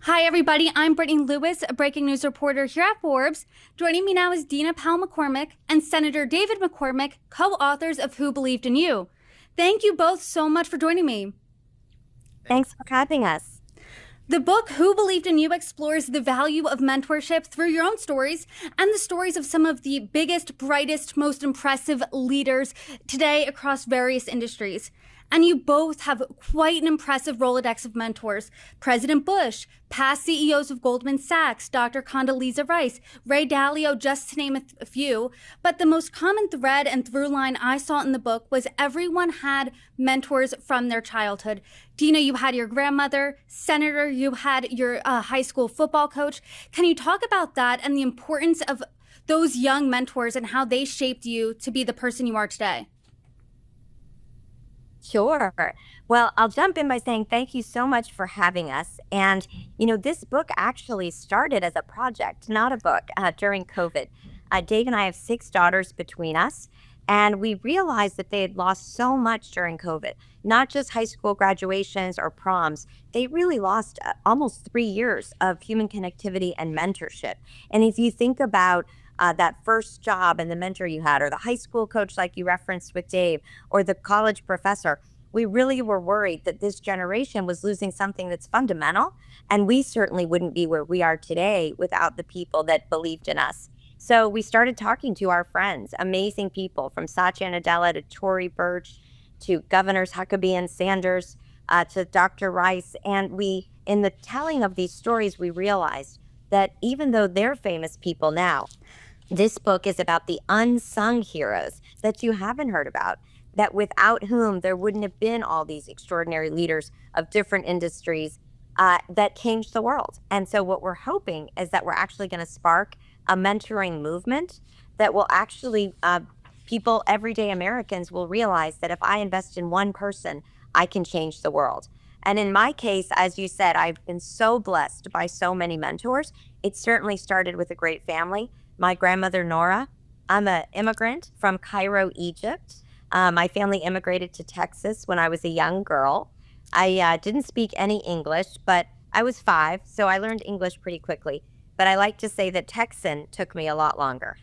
Hi, everybody. I'm Brittany Lewis, a breaking news reporter here at Forbes. Joining me now is Dina Powell McCormick and Senator David McCormick, co-authors of Who Believed in You. Thank you both so much for joining me. Thanks for having us. The book, Who Believed in You, explores the value of mentorship through your own stories and the stories of some of the biggest, brightest, most impressive leaders today across various industries. And you both have quite an impressive Rolodex of mentors. President Bush, past CEOs of Goldman Sachs, Dr. Condoleezza Rice, Ray Dalio, just to name a few. But the most common thread and through line I saw in the book was everyone had mentors from their childhood. Dina, you had your grandmother. Senator, you had your high school football coach. Can you talk about that and the importance of those young mentors and how they shaped you to be the person you are today? Sure. Well, I'll jump in by saying thank you so much for having us. And, this book actually started as a project, not a book, during COVID. Dave and I have 6 daughters between us, and we realized that they had lost so much during COVID, not just high school graduations or proms. They really lost almost 3 years of human connectivity and mentorship. And if you think about that first job and the mentor you had, or the high school coach like you referenced with Dave, or the college professor, we really were worried that this generation was losing something that's fundamental. And we certainly wouldn't be where we are today without the people that believed in us. So we started talking to our friends, amazing people from Satya Nadella to Tory Burch to Governors Huckabee and Sanders to Dr. Rice. And in the telling of these stories, we realized that even though they're famous people now, this book is about the unsung heroes that you haven't heard about, that without whom there wouldn't have been all these extraordinary leaders of different industries that changed the world. And so what we're hoping is that we're actually going to spark a mentoring movement that will actually, people, everyday Americans will realize that if I invest in one person, I can change the world. And in my case, as you said, I've been so blessed by so many mentors. It certainly started with a great family. My grandmother, Nora, I'm an immigrant from Cairo, Egypt. My family immigrated to Texas when I was a young girl. I didn't speak any English, but I was 5, so I learned English pretty quickly. But I like to say that Texan took me a lot longer.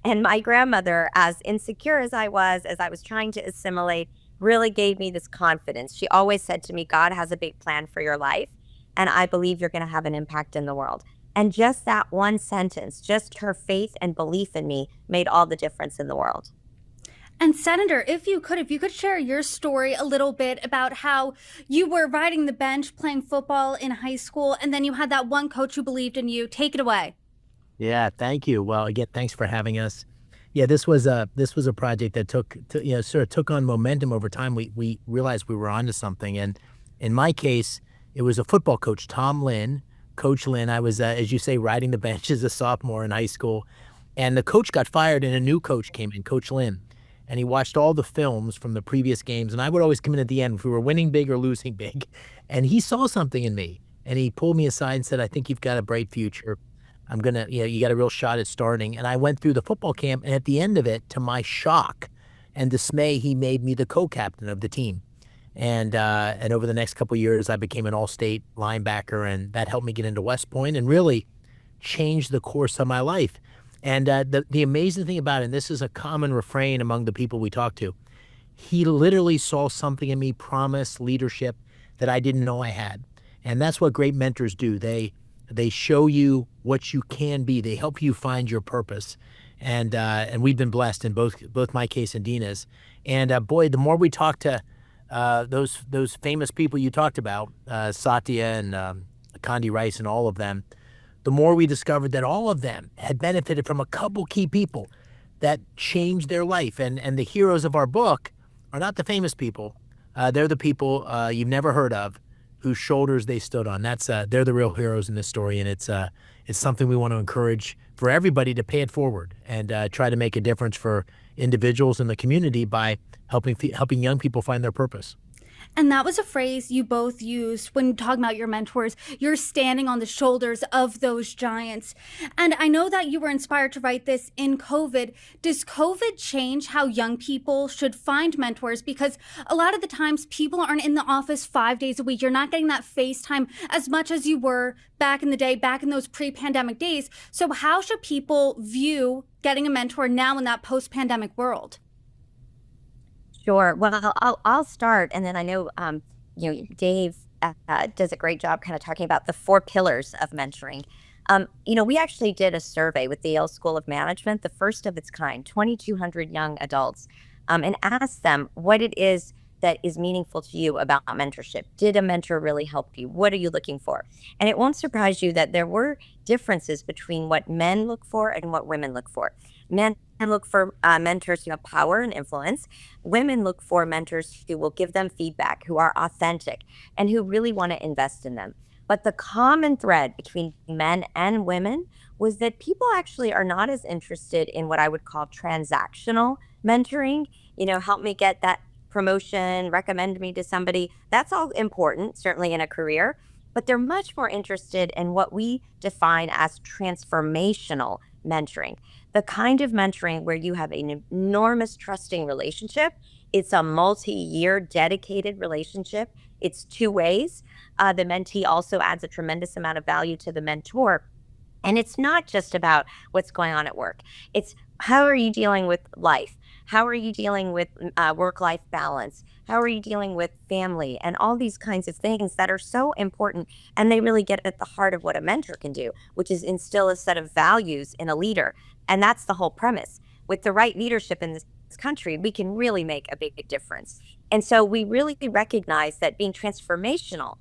And my grandmother, as insecure as I was trying to assimilate, really gave me this confidence. She always said to me, God has a big plan for your life, and I believe you're going to have an impact in the world. And just that one sentence, just her faith and belief in me made all the difference in the world. And Senator, if you could share your story a little bit about how you were riding the bench playing football in high school, and then you had that one coach who believed in you. Take it away. Yeah, thank you. Well, again, thanks for having us. Yeah, this was a project that sort of took on momentum over time. We realized we were onto something, and in my case, it was a football coach, Tom Lynn, Coach Lynn. I was, as you say, riding the bench as a sophomore in high school, and the coach got fired, and a new coach came in, Coach Lynn, and he watched all the films from the previous games, and I would always come in at the end if we were winning big or losing big, and he saw something in me, and he pulled me aside and said, "I think you've got a bright future. You got a real shot at starting." And I went through the football camp, and at the end of it, to my shock and dismay, he made me the co-captain of the team. And over the next couple of years, I became an all-state linebacker, and that helped me get into West Point and really changed the course of my life. And the amazing thing about it, and this is a common refrain among the people we talk to, he literally saw something in me, promise, leadership that I didn't know I had. And that's what great mentors do. They show you what you can be. They help you find your purpose. And we've been blessed in both my case and Dina's. And boy, the more we talk to those famous people you talked about, Satya and Condi Rice and all of them, the more we discovered that all of them had benefited from a couple key people that changed their life. And the heroes of our book are not the famous people. They're the people you've never heard of, whose shoulders they stood on. They're the real heroes in this story, and it's something we want to encourage for everybody to pay it forward and try to make a difference for individuals in the community by helping young people find their purpose. And that was a phrase you both used when talking about your mentors. You're standing on the shoulders of those giants. And I know that you were inspired to write this in COVID. Does COVID change how young people should find mentors? Because a lot of the times people aren't in the office 5 days a week. You're not getting that FaceTime as much as you were back in the day, back in those pre-pandemic days. So how should people view getting a mentor now in that post-pandemic world? Sure. Well, I'll start, and then I know Dave does a great job kind of talking about the four pillars of mentoring. We actually did a survey with the Yale School of Management, the first of its kind, 2,200 young adults, and asked them what it is that is meaningful to you about mentorship. Did a mentor really help you? What are you looking for? And it won't surprise you that there were differences between what men look for and what women look for. Men look for mentors who have power and influence. Women look for mentors who will give them feedback, who are authentic, and who really want to invest in them. But the common thread between men and women was that people actually are not as interested in what I would call transactional mentoring. Help me get that promotion, recommend me to somebody. That's all important, certainly in a career. But they're much more interested in what we define as transformational mentoring, the kind of mentoring where you have an enormous trusting relationship. It's a multi-year dedicated relationship. It's two ways. The mentee also adds a tremendous amount of value to the mentor. And it's not just about what's going on at work. It's how are you dealing with life? How are you dealing with work-life balance? How are you dealing with family and all these kinds of things that are so important? And they really get at the heart of what a mentor can do, which is instill a set of values in a leader. And that's the whole premise. With the right leadership in this country, we can really make a big difference. And so we really recognize that being transformational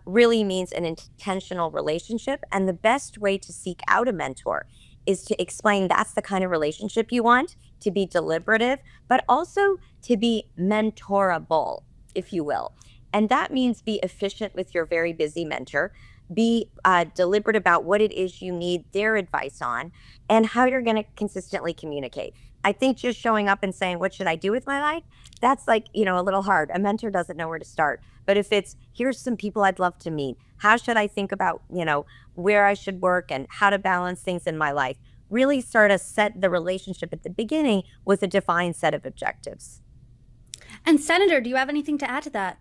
really means an intentional relationship. And the best way to seek out a mentor is to explain that's the kind of relationship you want, to be deliberative, but also to be mentorable, if you will. And that means be efficient with your very busy mentor, be deliberate about what it is you need their advice on, and how you're going to consistently communicate. I think just showing up and saying, what should I do with my life? That's a little hard. A mentor doesn't know where to start. But if it's, here's some people I'd love to meet. How should I think about, where I should work and how to balance things in my life? Really start to set the relationship at the beginning with a defined set of objectives. And Senator, do you have anything to add to that?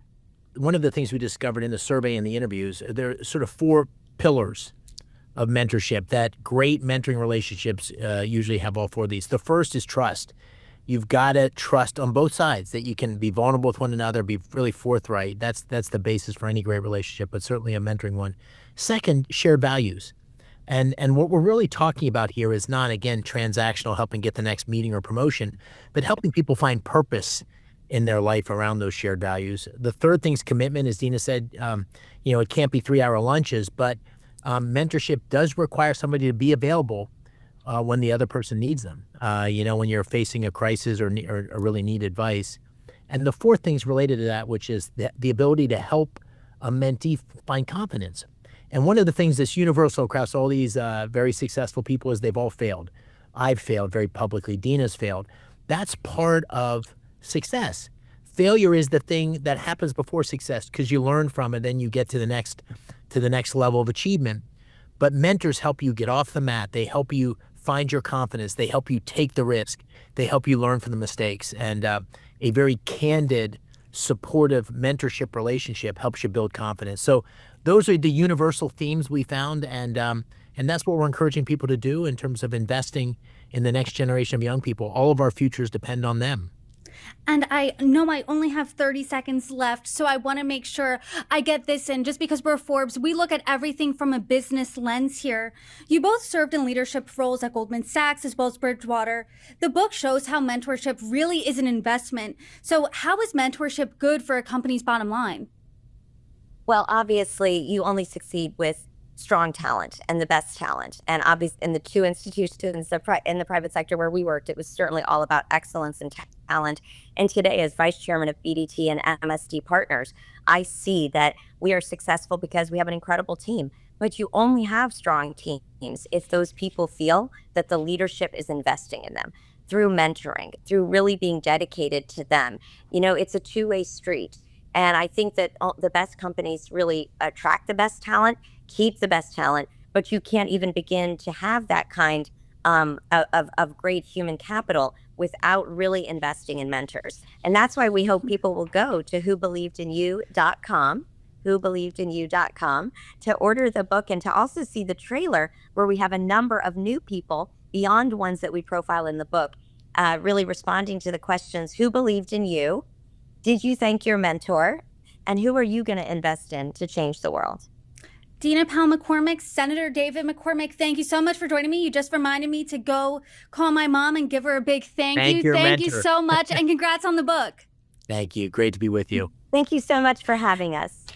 One of the things we discovered in the survey and the interviews, there are sort of four pillars of mentorship that great mentoring relationships usually have all four of these. The first is trust. You've got to trust on both sides that you can be vulnerable with one another, be really forthright. That's the basis for any great relationship, but certainly a mentoring one. Second, shared values. And what we're really talking about here is not, again, transactional, helping get the next meeting or promotion, but helping people find purpose in their life around those shared values. The third thing's commitment, as Dina said. It can't be 3-hour lunches, but mentorship does require somebody to be available when the other person needs them, when you're facing a crisis or really need advice. And the fourth thing's related to that, which is the ability to help a mentee find confidence. And one of the things that's universal across all these very successful people is they've all failed. I've failed very publicly. Dina's failed. That's part of success. Failure is the thing that happens before success because you learn from it, then you get to the next level of achievement. But mentors help you get off the mat. They help you find your confidence. They help you take the risk. They help you learn from the mistakes. And a very candid, supportive mentorship relationship helps you build confidence. So those are the universal themes we found, and that's what we're encouraging people to do in terms of investing in the next generation of young people. All of our futures depend on them. And I know I only have 30 seconds left, so I want to make sure I get this in. Just because we're Forbes, we look at everything from a business lens here. You both served in leadership roles at Goldman Sachs as well as Bridgewater. The book shows how mentorship really is an investment. So how is mentorship good for a company's bottom line? Well, obviously, you only succeed with strong talent and the best talent. And obviously, in the two institutions in the private sector where we worked, it was certainly all about excellence and talent. And today, as vice chairman of BDT and MSD Partners, I see that we are successful because we have an incredible team. But you only have strong teams if those people feel that the leadership is investing in them through mentoring, through really being dedicated to them. It's a two-way street. And I think that the best companies really attract the best talent, keep the best talent, but you can't even begin to have that kind of great human capital without really investing in mentors. And that's why we hope people will go to whobelievedyou.com to order the book and to also see the trailer where we have a number of new people beyond ones that we profile in the book, really responding to the questions: who believed in you? Did you thank your mentor? And who are you going to invest in to change the world? Dina Powell McCormick, Senator David McCormick, thank you so much for joining me. You just reminded me to go call my mom and give her a big thank you. Thank you so much, and congrats on the book. Thank you. Great to be with you. Thank you so much for having us.